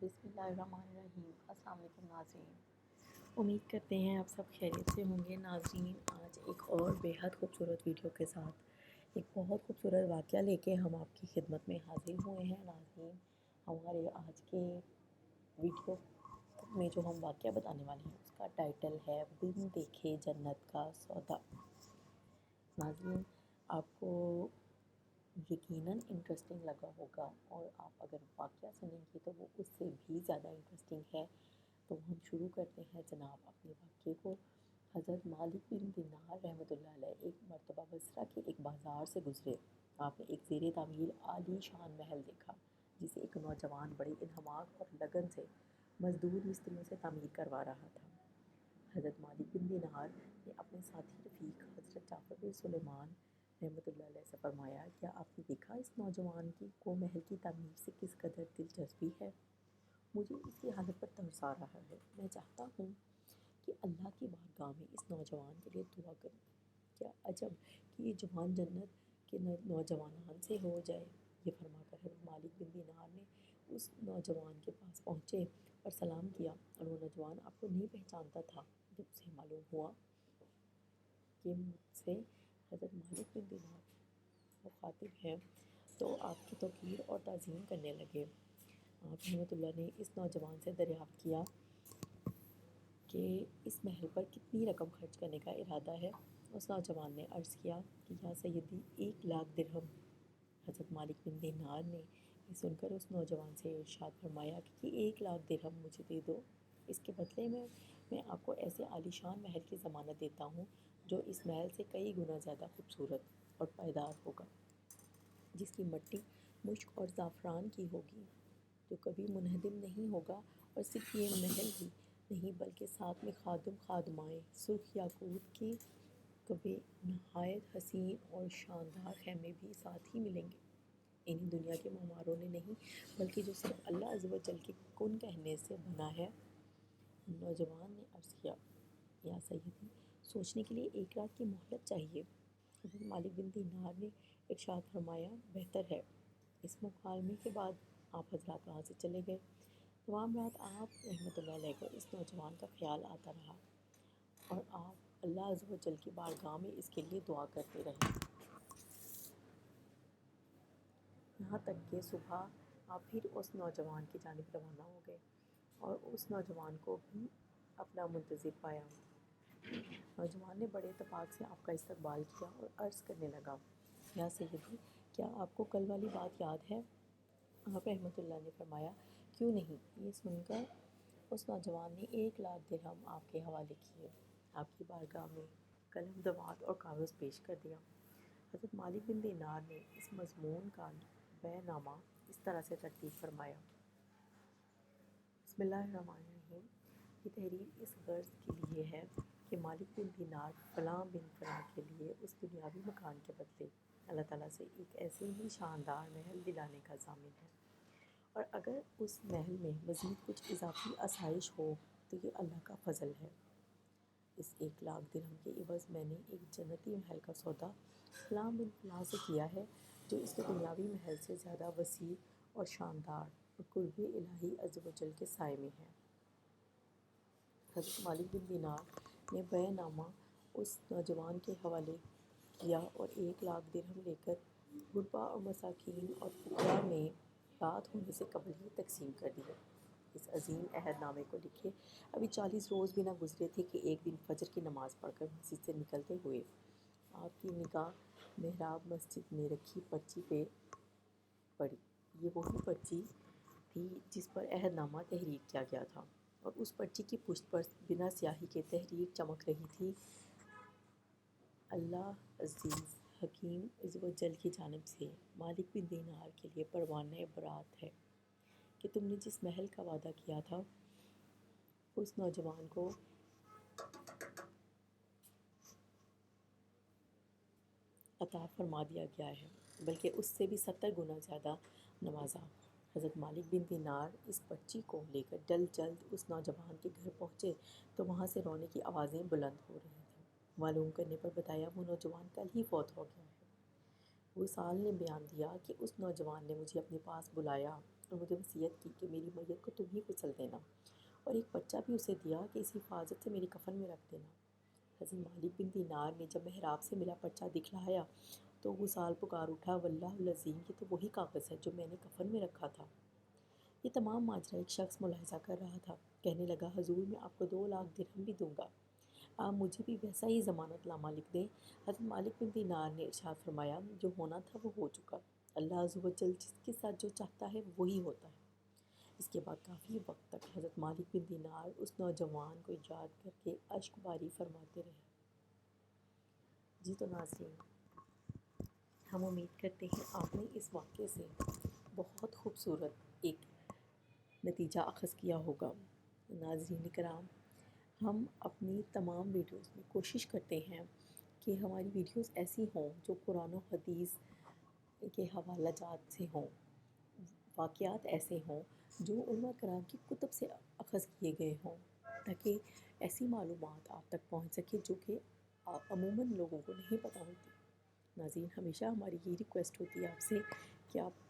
بسم اللہ الرحمن الرحیم۔ السلام علیکم ناظرین، امید کرتے ہیں آپ سب خیریت سے ہوں گے۔ ناظرین، آج ایک اور بیحد خوبصورت ویڈیو کے ساتھ ایک بہت خوبصورت واقعہ لے کے ہم آپ کی خدمت میں حاضر ہوئے ہیں۔ ناظرین، ہمارے آج کے ویڈیو میں جو ہم واقعہ بتانے والے ہیں اس کا ٹائٹل ہے بن دیکھے جنت کا سودا۔ ناظرین، آپ کو یقیناً انٹرسٹنگ لگا ہوگا، اور آپ اگر واقعہ سنیں گے تو وہ اس سے بھی زیادہ انٹرسٹنگ ہے۔ تو ہم شروع کرتے ہیں جناب اپنے واقعے کو۔ حضرت مالک بن دینار رحمۃ اللہ علیہ ایک مرتبہ بصرہ کے ایک بازار سے گزرے۔ آپ نے ایک زیر تعمیر عالی شان محل دیکھا جسے ایک نوجوان بڑے انہماک اور لگن سے مزدور مستریوں سے تعمیر کروا رہا تھا۔ حضرت مالک بن دینار نے اپنے ساتھی رفیق حضرت جعفر بن سلیمان رحمۃ اللہ علیہ سے فرمایا، کیا آپ نے دیکھا اس نوجوان کو محل کی تعمیر سے کس قدر دلچسپی ہے؟ مجھے اس کی حالت پر ترس آ رہا ہے۔ میں چاہتا ہوں کہ اللہ کی بارگاہ میں اس نوجوان کے لیے دعا کروں۔ کیا عجب کہ یہ جوان جنت کے نوجوانان سے ہو جائے۔ یہ فرما کر حضرت مالک بن دینار نے اس نوجوان کے پاس پہنچے اور سلام کیا، اور وہ نوجوان آپ کو نہیں پہچانتا تھا۔ جب اسے معلوم ہوا کہ مجھ سے حضرت مالک بن دینار مخاطب ہیں تو آپ کی توقیر اور تعظیم کرنے لگے۔ آپ رحمۃ اللہ نے اس نوجوان سے دریافت کیا کہ اس محل پر کتنی رقم خرچ کرنے کا ارادہ ہے۔ اس نوجوان نے عرض کیا کہ یا سیدی 1,00,000 درہم۔ حضرت مالک بن دینار نے یہ سن کر اس نوجوان سے ارشاد فرمایا کہ یہ 1,00,000 درہم مجھے دے دو، اس کے بدلے میں آپ کو ایسے عالی شان محل کی ضمانت دیتا ہوں جو اس محل سے کئی گنا زیادہ خوبصورت اور پائیدار ہوگا، جس کی مٹی مشک اور زعفران کی ہوگی، جو کبھی منہدم نہیں ہوگا، اور صرف یہ محل ہی نہیں بلکہ ساتھ میں خادم خادمائیں سرخ یاقوت کے کبھی نہایت حسین اور شاندار خیمے بھی ساتھ ہی ملیں گے۔ انہیں دنیا کے معماروں نے نہیں بلکہ جو صرف اللہ عز و جل کے کن کہنے سے بنا ہے۔ نوجوان نے عرض کیا، یا سیدی سوچنے کے لیے 1 رات کی مہلت چاہیے۔ حضرت مالک بن دینار نے ارشاد فرمایا، بہتر ہے۔ اس مکالمے کے بعد آپ حضرات وہاں سے چلے گئے۔ تمام رات آپ رحمۃ اللہ علیہ کو اس نوجوان کا خیال آتا رہا، اور آپ اللہ عز و جل کی بارگاہ میں اس کے لیے دعا کرتے رہے، یہاں تک کہ صبح آپ پھر اس نوجوان کی جانب روانہ ہو گئے اور اس نوجوان کو بھی اپنا منتظر پایا۔ نوجوان نے بڑے اتفاق سے آپ کا استقبال کیا اور عرض کرنے لگا، یا سیدی کیا آپ کو کل والی بات یاد ہے؟ آپ رحمۃ اللہ نے فرمایا، کیوں نہیں۔ یہ سن کر اس نوجوان نے 1,00,000 درہم آپ کے حوالے کیے، آپ کی بارگاہ میں قلم دوات اور کاغذ پیش کر دیا۔ حضرت مالک بن دینار نے اس مضمون کا بیع نامہ اس طرح سے ترتیب فرمایا، بسم اللہ الرحمن الرحیم۔ یہ تحریر اس غرض کے لیے ہے کہ مالک بن دینار فلاں بن فلاں کے لیے اس دنیاوی مکان کے بدلے اللہ تعالیٰ سے ایک ایسے ہی شاندار محل دلانے کا ضامن ہے، اور اگر اس محل میں مزید کچھ اضافی آسائش ہو تو یہ اللہ کا فضل ہے۔ اس 1,00,000 درہم کے عوض میں نے ایک جنتی محل کا سودا فلاں بن فلاں سے کیا ہے، جو اس کے دنیاوی محل سے زیادہ وسیع اور شاندار اور قرب الہی عز و جل کے سائے میں ہے۔ حضرت مالک بن دینار نے بیع نامہ اس نوجوان کے حوالے کیا اور 1,00,000 درہم لے کر غربا اور مساکین اور فقراء میں رات ہونے سے قبل ہی تقسیم کر دیا۔ اس عظیم عہد نامے کو لکھے ابھی 40 روز بھی نہ گزرے تھے کہ ایک دن فجر کی نماز پڑھ کر مسجد سے نکلتے ہوئے آپ کی نگاہ محراب مسجد میں رکھی پرچی پہ پڑی۔ یہ وہی پرچی تھی جس پر عہد نامہ تحریر کیا گیا تھا، اور اس پرچی کی پشت پر بنا سیاہی کے تحریر چمک رہی تھی، اللہ عزیز حکیم عز و جل کی جانب سے مالک بن دینار کے لیے پروانۂ برات ہے کہ تم نے جس محل کا وعدہ کیا تھا اس نوجوان کو عطا فرما دیا گیا ہے، بلکہ اس سے بھی 70 گنا زیادہ نوازا۔ حضرت مالک بن دینار اس پرچی کو لے کر جلد اس نوجوان کے گھر پہنچے تو وہاں سے رونے کی آوازیں بلند ہو رہی تھیں۔ معلوم کرنے پر بتایا وہ نوجوان کل ہی فوت ہو گیا ہے۔ وصال نے بیان دیا کہ اس نوجوان نے مجھے اپنے پاس بلایا اور مجھے وصیت کی کہ میری میت کو تم ہی غسل دینا، اور ایک بچہ بھی اسے دیا کہ اسے حفاظت سے میری کفن میں رکھ دینا۔ حضرت مالک بن دینار نے جب محراب سے ملا پرچہ دکھلایا تو وصال پکار اٹھا، واللہ العظیم یہ تو وہی کاغذ ہے جو میں نے کفن میں رکھا تھا۔ یہ تمام ماجرا ایک شخص ملاحظہ کر رہا تھا۔ کہنے لگا، حضور میں آپ کو 2 لاکھ درہم بھی دوں گا، آپ مجھے بھی ویسا ہی ضمانت نامہ لکھ دیں۔ حضرت مالک بن دینار نے ارشاد فرمایا، جو ہونا تھا وہ ہو چکا، اللہ عز و جل جس کے ساتھ جو چاہتا ہے وہی ہوتا ہے۔ اس کے بعد کافی وقت تک حضرت مالک بن دینار اس نوجوان کو یاد کر کے اشک باری فرماتے رہے۔ جی تو ناظرین، ہم امید کرتے ہیں آپ نے اس واقعے سے بہت خوبصورت ایک نتیجہ اخذ کیا ہوگا۔ ناظرین کرام، ہم اپنی تمام ویڈیوز میں کوشش کرتے ہیں کہ ہماری ویڈیوز ایسی ہوں جو قرآن و حدیث کے حوالہ جات سے ہوں، واقعات ایسے ہوں جو علماء کرام کی کتب سے اخذ کیے گئے ہوں، تاکہ ایسی معلومات آپ تک پہنچ سکے جو کہ عموماً لوگوں کو نہیں پتہ ہوتی۔ ناظرین، ہمیشہ ہماری یہ ریکویسٹ ہوتی ہے آپ سے کہ آپ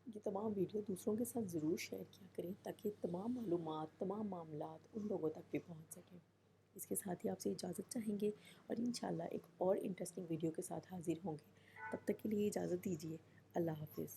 یہ تمام ویڈیو دوسروں کے ساتھ ضرور شیئر کیا کریں تاکہ تمام معلومات، تمام معاملات ان لوگوں تک بھی پہنچ سکیں۔ اس کے ساتھ ہی آپ سے اجازت چاہیں گے اور انشاءاللہ ایک اور انٹرسٹنگ ویڈیو کے ساتھ حاضر ہوں گے۔ تب تک کے لیے اجازت دیجیے۔ اللہ حافظ۔